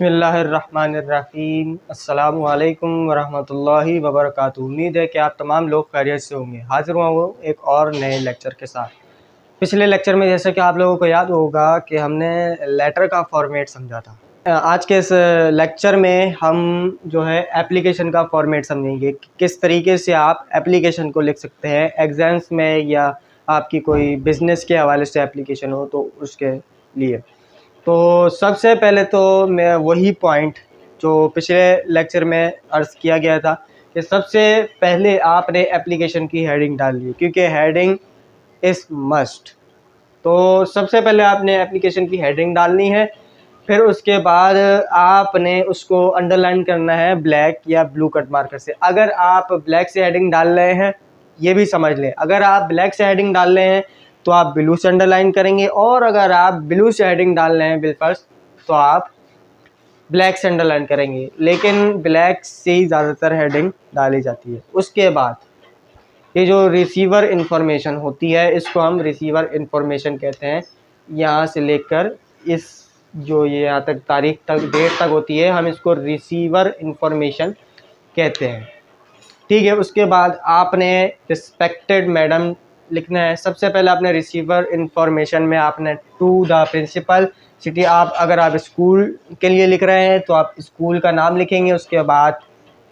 बिस्मिल्लाहिर्रहमानिर्रहीम अस्सलामु अलैकुम वरहमतुल्लाहि वबरकातुहू। उम्मीद है कि आप तमाम लोग खैरियत से होंगे। हाज़िर हुआ हूँ एक और नए लेक्चर के साथ। पिछले लेक्चर में जैसे कि आप लोगों को याद होगा कि हमने लेटर का फॉर्मेट समझा था। आज के इस लेक्चर में हम जो है एप्लीकेशन का फॉर्मेट समझेंगे कि किस तरीके से आप एप्लीकेशन को लिख सकते हैं एग्ज़ाम्स में, या आपकी कोई बिज़नेस के हवाले से एप्लीकेशन हो तो उसके लिए। तो सबसे पहले तो मैं वही पॉइंट जो पिछले लेक्चर में अर्ज़ किया गया था कि सबसे पहले आपने एप्लीकेशन की हेडिंग डालनी है, क्योंकि हेडिंग इज़ मस्ट। तो सबसे पहले आपने एप्लीकेशन की हेडिंग डालनी है, फिर उसके बाद आपने उसको अंडरलाइन करना है ब्लैक या ब्लू कट मार्कर से। अगर आप ब्लैक से हेडिंग डाल रहे हैं, ये भी समझ लें, अगर आप ब्लैक से हेडिंग डाल रहे हैं तो आप ब्लू से अंडरलाइन करेंगे, और अगर आप ब्लू से हेडिंग डाल रहे हैं बिलफर्स्ट तो आप ब्लैक से अंडरलाइन करेंगे, लेकिन ब्लैक से ही ज़्यादातर हेडिंग डाली जाती है। उसके बाद ये जो रिसीवर इंफॉर्मेशन होती है, इसको हम रिसीवर इंफॉर्मेशन कहते हैं। यहाँ से लेकर इस जो ये यहाँ तक तारीख तक, डेट तक होती है, हम इसको रिसीवर इंफॉर्मेशन कहते हैं। ठीक है, उसके बाद आपने रिस्पेक्टेड मैडम लिखना है। सबसे पहले आपने रिसीवर इंफॉर्मेशन में आपने टू द प्रिंसिपल सिटी, आप अगर आप स्कूल के लिए लिख रहे हैं तो आप स्कूल का नाम लिखेंगे। उसके बाद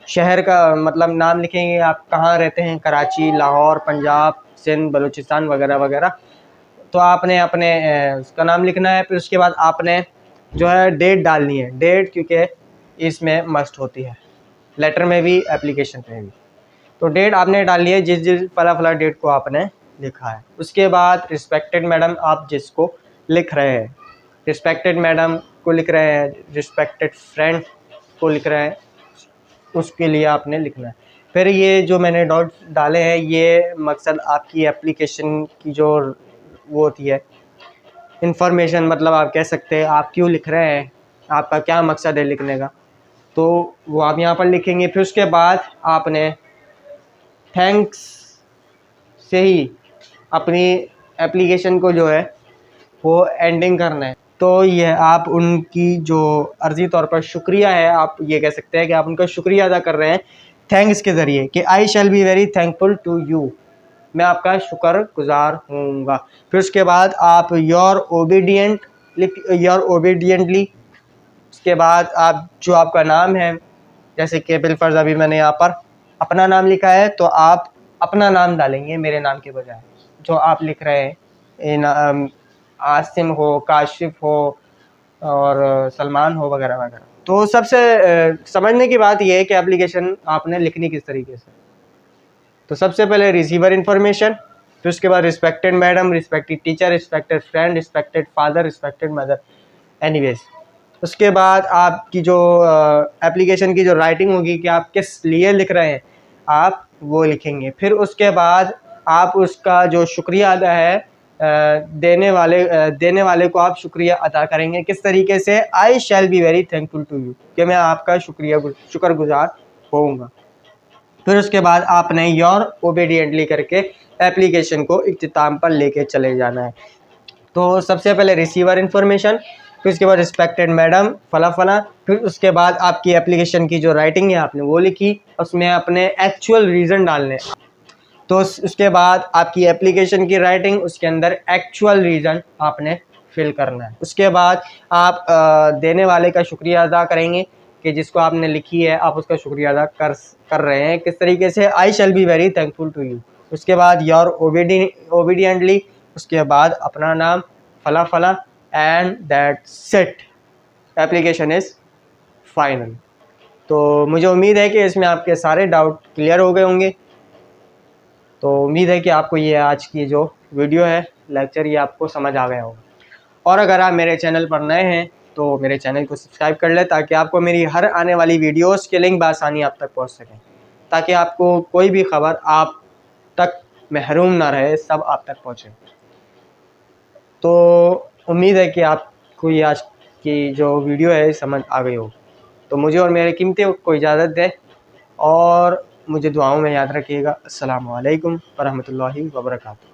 शहर का मतलब नाम लिखेंगे, आप कहाँ रहते हैं, कराची, लाहौर, पंजाब, सिंध, बलूचिस्तान वगैरह वगैरह। तो आपने अपने उसका नाम लिखना है। फिर उसके बाद आपने जो है डेट डालनी है, डेट क्योंकि इसमें मस्ट होती है, लेटर में भी एप्लीकेशन में भी। तो डेट आपने डाली है जिस फला फला डेट को आपने लिखा है। उसके बाद रिस्पेक्टेड मैडम, आप जिसको लिख रहे हैं, रिस्पेक्टेड मैडम को लिख रहे हैं, रिस्पेक्टेड फ्रेंड को लिख रहे हैं, उसके लिए आपने लिखना है। फिर ये जो मैंने डॉट डाले हैं, ये मकसद आपकी एप्लीकेशन की जो वो होती है इंफॉर्मेशन, मतलब आप कह सकते हैं आप क्यों लिख रहे हैं, आपका क्या मकसद है लिखने का, तो वो आप यहाँ पर लिखेंगे। फिर उसके बाद आपने थैंक्स से ही अपनी एप्लीकेशन को जो है वो एंडिंग करना है। तो ये आप उनकी जो अर्जी तौर पर शुक्रिया है, आप ये कह सकते हैं कि आप उनका शुक्रिया अदा कर रहे हैं थैंक्स के ज़रिए कि I shall be very thankful to you, मैं आपका शुक्रगुजार होऊंगा। फिर उसके बाद आप योर ओबीडियंट योर ओबीडियंटली। उसके बाद आप जो आपका नाम है, जैसे कि बिलफर्ज अभी मैंने यहाँ पर अपना नाम लिखा है, तो आप अपना नाम डालेंगे मेरे नाम के बजाय। जो आप लिख रहे हैं आसिम हो, काशिफ हो और सलमान हो वगैरह वगैरह। तो सबसे समझने की बात यह है कि एप्लीकेशन आपने लिखनी किस तरीके से। तो सबसे पहले रिसीवर इंफॉर्मेशन, फिर उसके बाद respected madam, respected teacher, respected friend, respected father, respected mother, anyways. उसके बाद आपकी जो एप्लीकेशन की जो राइटिंग होगी कि आप किस लिए लिख रहे हैं, आप वो लिखेंगे। फिर उसके बाद आप उसका जो शुक्रिया अदा है देने वाले को आप शुक्रिया अदा करेंगे। किस तरीके से, I shall be very thankful to you, कि मैं आपका शुक्रगुजार होऊंगा। फिर उसके बाद आपने योर ओबीडियंटली करके एप्लीकेशन को इख्तिताम पर लेके चले जाना है। तो सबसे पहले रिसीवर इंफॉर्मेशन, फिर उसके बाद रिस्पेक्टेड मैडम फला फला, फिर उसके बाद आपकी एप्लीकेशन की जो राइटिंग है आपने वो लिखी, उसमें अपने एक्चुअल रीज़न डालने। तो उसके बाद आपकी एप्लीकेशन की राइटिंग, उसके अंदर एक्चुअल रीज़न आपने फिल करना है। उसके बाद आप देने वाले का शुक्रिया अदा करेंगे कि जिसको आपने लिखी है आप उसका शुक्रिया अदा कर रहे हैं किस तरीके से, I shall be very thankful to you. उसके बाद योर ओबीडियंटली, उसके बाद अपना नाम फला फला, and that's it, application is final. तो मुझे उम्मीद है कि इसमें आपके सारे डाउट क्लियर हो गए होंगे। तो उम्मीद है कि आपको ये आज की जो वीडियो है, लेक्चर, ये आपको समझ आ गया होगा। और अगर आप मेरे चैनल पर नए हैं तो मेरे चैनल को सब्सक्राइब कर लें, ताकि आपको मेरी हर आने वाली वीडियोस के लिंक बआसानी आप तक पहुंच सकें, ताकि आपको कोई भी खबर आप तक महरूम ना रहे, सब आप तक पहुंचे। तो उम्मीद है कि आपको ये आज की जो वीडियो है समझ आ गई हो। तो मुझे और मेरे कीमती वक्त को इजाज़त दें, और मुझे दुआओं में याद रखिएगा। अस्सलामु अलैकुम वरहमतुल्लाहि वबरकातुहू।